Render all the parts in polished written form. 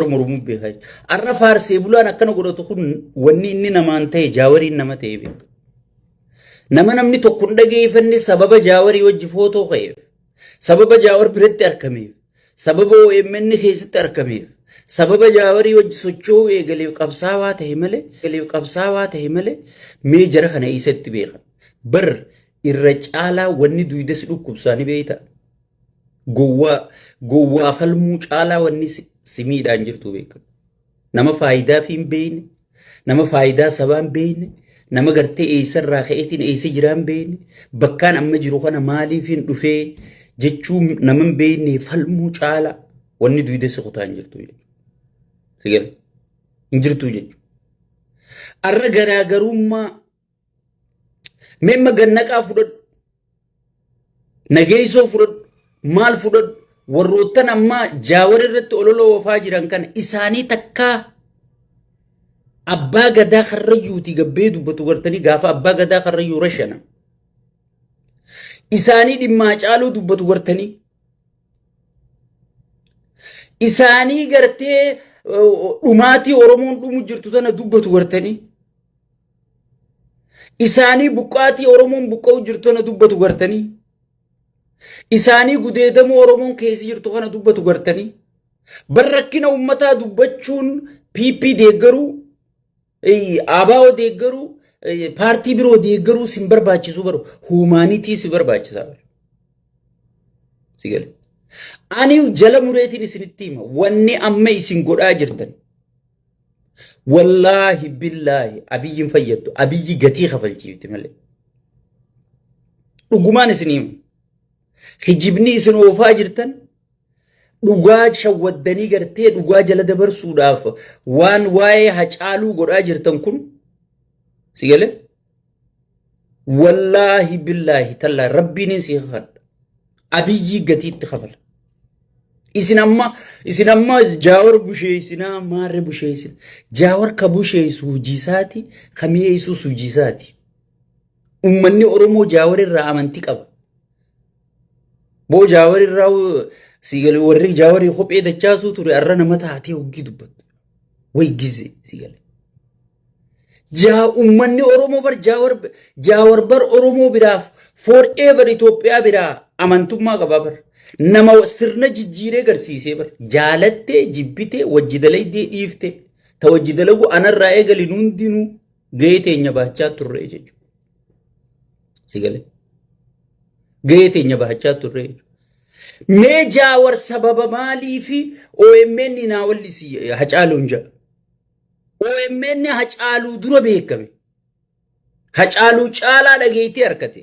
Mormuu beekaa. Arra faarsee bulaan akkana godhatu kun wanni inni namaan ta'e jaawariin nama ta'e beeka. Nama namni tokko hin dhageeffanne sababa jaawarii wajji footoo ka'eef, sababa jaawar biratti argameef, sababa OMN keessatti argameef, sababa jaawarii wajji socho'uu eegaleef qabsaawaa ta'e malee mee jara kana eessatti beeka. Bar irra caalaa wanni duydas dhukkubsaanii beeyta. Gowwaa falmuu caalaa wanni simiidhaan jirtu beeka. Nama faayidaa fi hin beekne, nama faayidaa sabaa hin beekne, nama gartee eessarraa ka'eetiin eessa jiraan beekne, bakkaan amma jiru kana maaliif hin dhufee jechuun nama hin beekne falmuu caalaa wanni duyda siqutaa hin jirtu jechuudha. Sigala hin jirtu jechuudha. Arra garaagarummaa memma gannaqaa fudhadhu, nageessoo fudhadhu, maal fudhadhu. Warroottan amma jaawar irratti ololoo oofaa jiran kana isaanii takkaa abbaa gadaa karrayyuuti gabbee dubbatu gartanii gaafa abbaa gadaa karrayyuu rashana isaanii dhimmaa caaluu dubbatu gartanii isaanii gartee dhumaatii Oromoon dhumu jirtu tana dubbatu gartanii isaanii buqqaatii Oromoon buqqa'u jirtu tana dubbatu gartanii isaanii gudeedamu Oromoon keessa jirtu kana dubbatu gartanii barrakkina ummataa dubbachuun PP deeggaruu ABO deeggaruu paartii biroo deeggaruu sin barbaachisu baru humanity si barbaachisa baru sigale ani jala mureetiin isinitti hima wanni amma isin godhaa jirtan wallahi billahi abiyyin fayyaddu abiyyi gatii kafalchiifti malee dhugumaan isin hima Hijibni isin oofaa jirtan dhugaa shawwaddanii gartee dhugaa jala dabarsuudhaaf waan waa'ee hacaaluu godhaa jirtan kun sigale wallahi billahi talla rabbiin si khad abiyyi gatiitti khafala isin amma jaawar busheesina maarre busheesina jaawar ka busheesu hujiisaati kamiyeesu sujiisaati ummanni Oromoo jaawar irraa amantii qaba. Boo jaawari irraa sigale warri jaawari kophee dachaasu ture arra nama taatee hoggi dubbatu way gize sigale ummanni Oromoo bar jaawar bar Oromoo biraaf forever Itoophiyaa biraa amantummaa qaba bar nama sirna jijjiiree garsiisee bar jaalattee jibbitee wajji dalaydee dhiifte ta wajji dalagu anarraa eegali hundinuu gahee teenya baachaa turre jechuudha sigale gahee teenya baachaa turre mee jaawar sababa maalii fi OMN naa wallisi hacaaluun jaa OMN hacaaluu dura beekame hacaaluu caalaa dhageetii harkate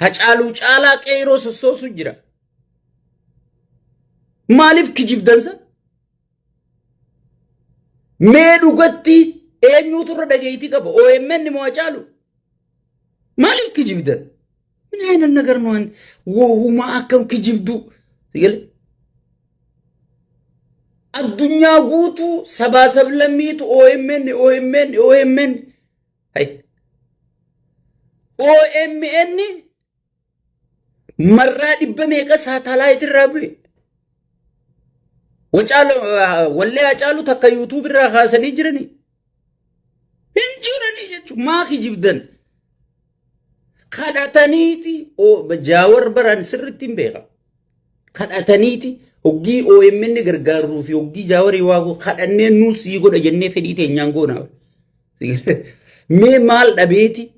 hacaaluu caalaa qeeroo sossoosu jira maaliif kijibdansa mee dhugatti eenyuutu irra dhageetii qaba OMN moo hacaaluu maaliif kijibdan من أين النجار نوان وهو ما أكم كجبدو سيقول الدنيا قوتو سبا سبلميت OMN هاي OMN مرة إبميكا ساتلايت الرابي ولا أجالو تكا يوتيوب الرخاصة نجرني يجو ما كجبدن خداتنيتي او بجاور بران سرتين بيغا خداتنيتي اوغي OMN غرغارو في اوغي جاوري واغو خدانه نوس يغو دجنه فديته نيانغونا مي مال دبيتي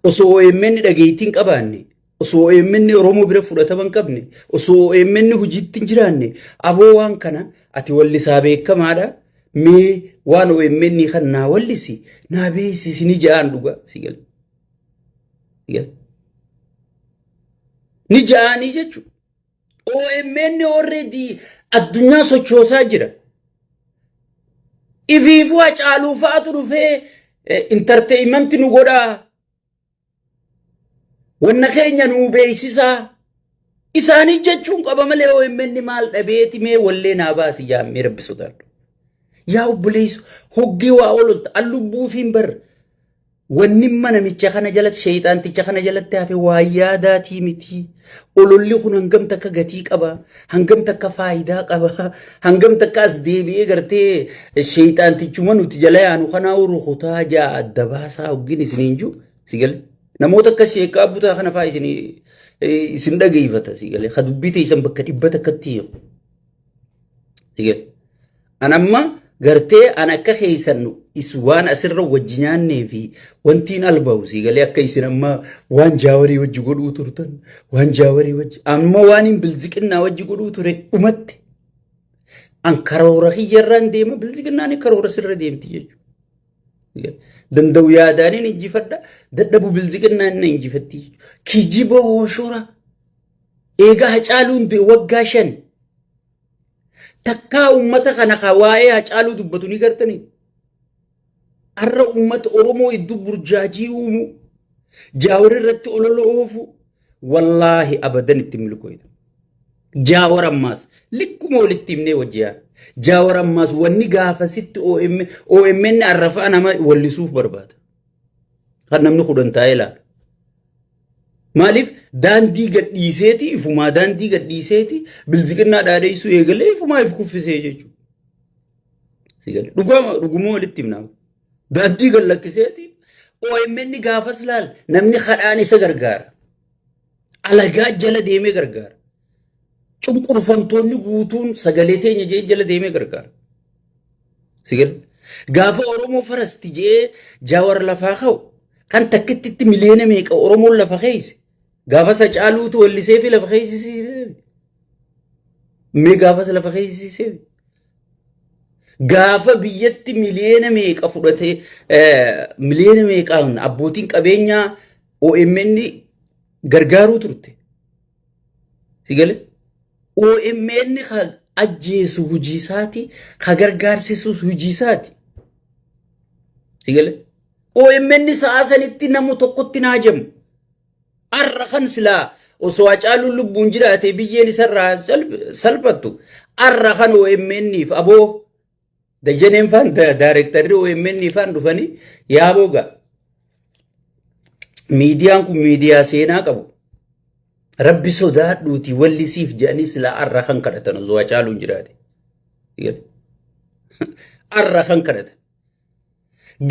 اسو OMN دغيتين قباني اسو OMN رومو بره فدتبن قبني اسو OMN هجيتين جيراني ابو وان كنا اتي ولي سابيك مادا مي وان OMN خنا ولسي نابيسي سني جان دوغا سيغل Nijaani jechu OMN already addunyaa sochoosaa jira ifiifu hacaaluu fa'atu dhufee entertainment nu godhaa wanna keenya nu beeksisaa isaanii jechuun qaba malee OMN maal dhabeeti mee wallee naa baasi jaammee rabbisotaadhu yaa obboleessu hoggii waa oololta allubbuufiin bar ونما نمشي خنا جلت شيطان تيجي خنا جلت تعرف وياداتي متي أولولي خن هنقم تك جتيك أبا هنقم تك فايدة أبا هنقم تك أصدي بيجرتي الشيطان تيجي منو تجلي عنو خنا وروخوتا جا الدباسة وجيني سنينجو سيقل نموتك كشيء كابو تا خنا فايزني سندا جيفتا سيقل خدبيتي يسمى بكتيبتا كتير سيقل أنا ما gartee ana akka keessannu iswaan asirra wajjinyaannee fi wantiin albawsi galee akka isin amma waan jaawarii wajji godhuu turtan waan jaawarii wajji amma waan hin bilziqinnaa wajji godhuu ture dhumatte an karoora kiyyarraan deema bilziqinnaan karoora sirra deemti jechuudha danda'u yaadaaniin injifadha dadhabu bilziqinnaan na injifatti kijiba wooshora eegaa hacaaluun waggaa 5 takka ummata kana khawaaye hacaalu dubbatu ni gartani arra ummata oromoo iddu burjaaji umu jaawri irratti ololo oofu wallahi abadan ittimilkoyda jaawar ammas likkuma walitti himne wajjiya jaawar ammas wanni gaafa sitti OMN arrafa nama wallisuuf barbaada kan namni khudan taayela مالف داندي قد ديسيتي فما داندي قد ديسيتي بالذكرنا داريسو يقلي فما يفكف في سيجو سيقل رقمو للتمنام داندي قد لك سيتي OMN قافس لال نمني خراني سقرقار على قاد جل ديمي قرقار چون قرفانتوني قوتون سقليتين يجي جل ديمي قرقار سيقل قافا أورمو فرس تجي جاور لفاخو كان تكتت مليون ميك أورمو لفاخيس قافا سجالو تولي سيفي لفاخيس سيفي مي قافا سلفاخيس سيفي قافا بيت مليون ميك أفرته مليون ميك أون أبوتين كابينيا OMN غرغارو ترته سيقال OMN خا أجيسو هجيساتي خا غرغار سيسو هجيساتي سيقال OMN ساسنتي نمو توقتي ناجم أرخن سلا وسواج قالوا لبون جراتي بيجي سرّا سلبتو أرخن OMN فأبو دجنين فان دايركتور OMN فان دفني يا بوغا ميديا سينا كابو ربي سودات دوتي ولي سيف جاني سلا أرخن كرتنا سواج قالوا جراتي أرخن كرتنا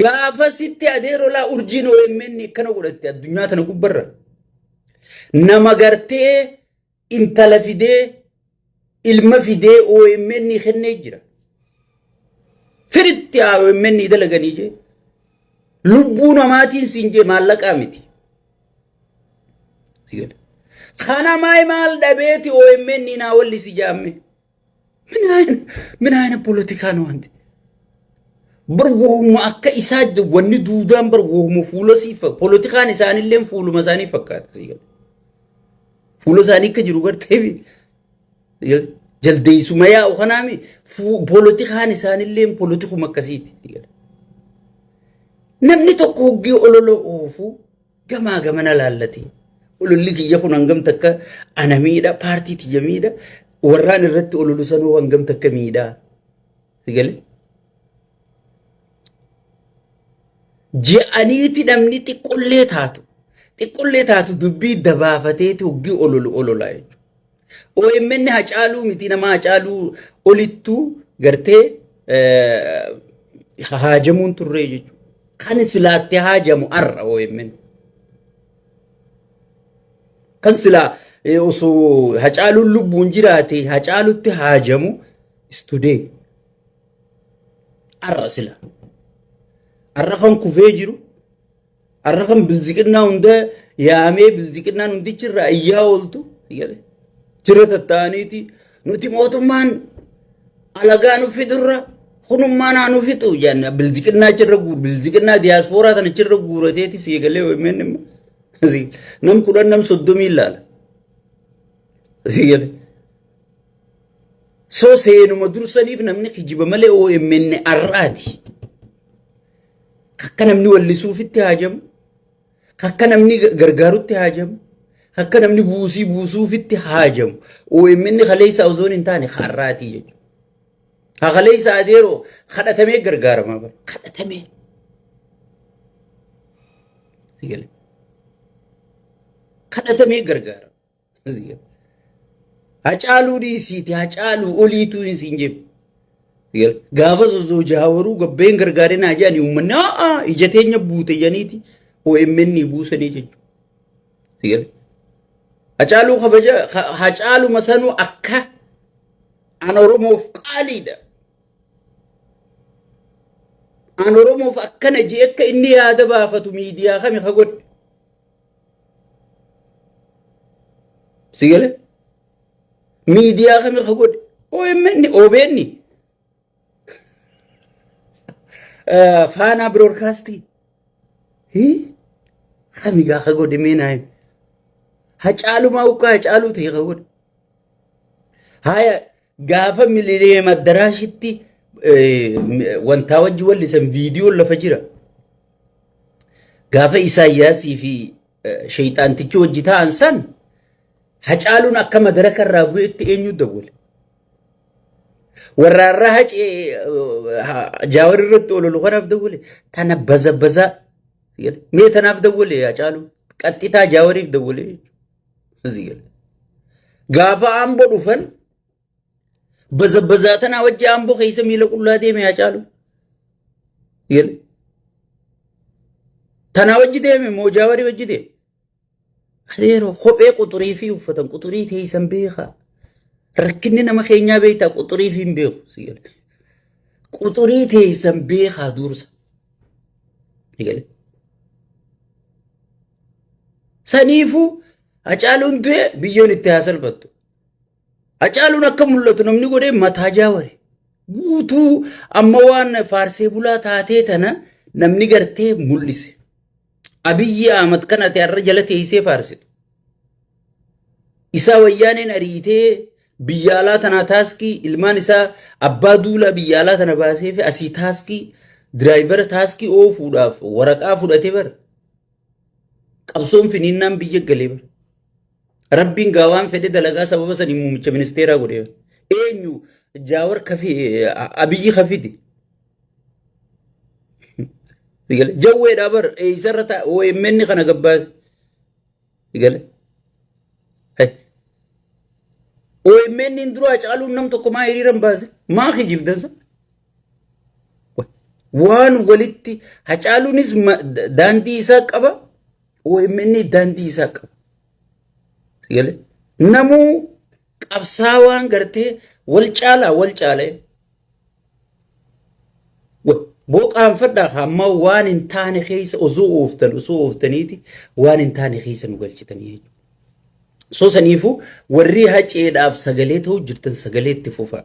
قافا ستي أديرو لا أرجين OMN كانوا قلت الدنيا تنقب برا نما قرتي انت لفيدي المفيدي OMN خلني جرا فرد يا OMN ده لغني جي لبونا ماتين سنجي مالك آمتي خانا ماي مال دبيتي OMN ناولي سجامي من هاين بوليتيكانو عندي برغوهم أكا إساد وني دودان برغوهم فولا سيفا بوليتيكان إسان اللين فولو مساني فكات فولو ساني كجرو برتبي جلدي سميا وخنامي بوليتيكان إسان اللين بوليتيكو مكاسيتي نمني توقوغي أولولو أوفو غما نلالتي أولولي كي يكون أنغم تكا أنا ميدا بارتي تيجميدا وران الرت أولولو سنو أنغم تكا ميدا سيقالي جانيتي نمني تقولي تاتو دبي دبافتي وجي أولو لاي OMN هاجالو متينا ما هاجالو أوليتو غرتي هاجمون تريجو كان سلاتي هاجمو OMN كان سلا أسو هاجالو لبون جراتي هاجالو تهاجمو استودي سلا الرقم كوفيجرو الرقم بالذكرنا عنده يامي بالذكرنا عندي شر أيها ولتو يلا شرة التانيتي نوتي موتمان على كانوا في درة خنوم ما نانو في تو يعني بالذكرنا شر غور بالذكرنا دياسبورا تنا شر غور تيتي سيقلي ومن زي نم كلنا نم صدومي لا سيقلي سو سينو مدرساني في نمني خجيب ملء OMN أرادي كأنا مني واللي في التهاجم كأنا مني غرغارو التهاجم كأنا مني بوسو في التهاجم ومني خليس أوزون إنتاني خاراتي خليس أديرو خدتمي غرغار ما بر خدتمي قال كدتمي غرغار هاچالو دي سيتي هاچالو اوليتو سينجب قال غافز زو جاورو غبين غرغارين اجاني ومنا اجتين بوت يانيتي او امني بوسني جج قال هاچالو خبجا هاچالو مسنو اكا انا رومو قاليدا انا رومو فكنا جيك اني هذا بافتو ميديا خمي خغد سيغله ميديا خمي خغد او امني او بيني فانا برودكاستي هي خمي غا خغد ميناي هاچالو ماوكا هاچالو تي خغد هاي غافا مليلي مدراشتي وانتا وجه ولي سن فيديو لفجرة غافا إساياسي في شيطان تجو وجهتا انسان هاچالون اكا مدرك الرابو اتئنيو دول ورارا هاچ جاور الرطولو لغرف دول تانا بزا مي تناف دول هاچالو قطيتا جاوريف دول غافا امبو دفن بزبزاتنا وجه امبو خيسه ميلقولا دي مياچالو يل تنا وجه دي موجاوري وجه دي خيرو خوبي قطري في وفتن قطري تي سنبيخا ركننا ما خينيا بيتا قطري في مبيخ سيل قطري تي سنبيخا دورس يل سنيفو اچالو انت بيون اتحاسل بتو هاچالون akka mul'atu namni godhe mataa jaaware guutuu amma waan faarsee bulaa taatee tana namni gartee mul'ise abiyyi ahmad kana ta'arra jala teessee faarsitu isa wayyaaneen ariitee biyyaalaa tana taaskii ilmaan isaa abbaa duula biyyaalaa tana baasee fi asii taaskii diraayivar taaskii oofuudhaaf waraqaa fudhatee bar qabsoon fininnaan biyya galee bar ربين قوام في دلقا سبب سني مومچ منستيرا غوري اينو جاور كفي ابي خفيدي يقول جوي دابر اي سرتا او مني خنا غباس يقول هي او مني ندرو اچالو نم تو كما يريرم باز ما خجيب دنس وان ولتي اچالو نس داندي ساقبا او مني داندي ساقبا يلا نمو قبساوان غرتي والچاله بوقان فدا خما وان انتاني خيس اوزو اوفتنيتي وان انتاني خيس نغلچتني سو سنيفو وري هاچ ايداف سغليتو جرتن سغليت فوفا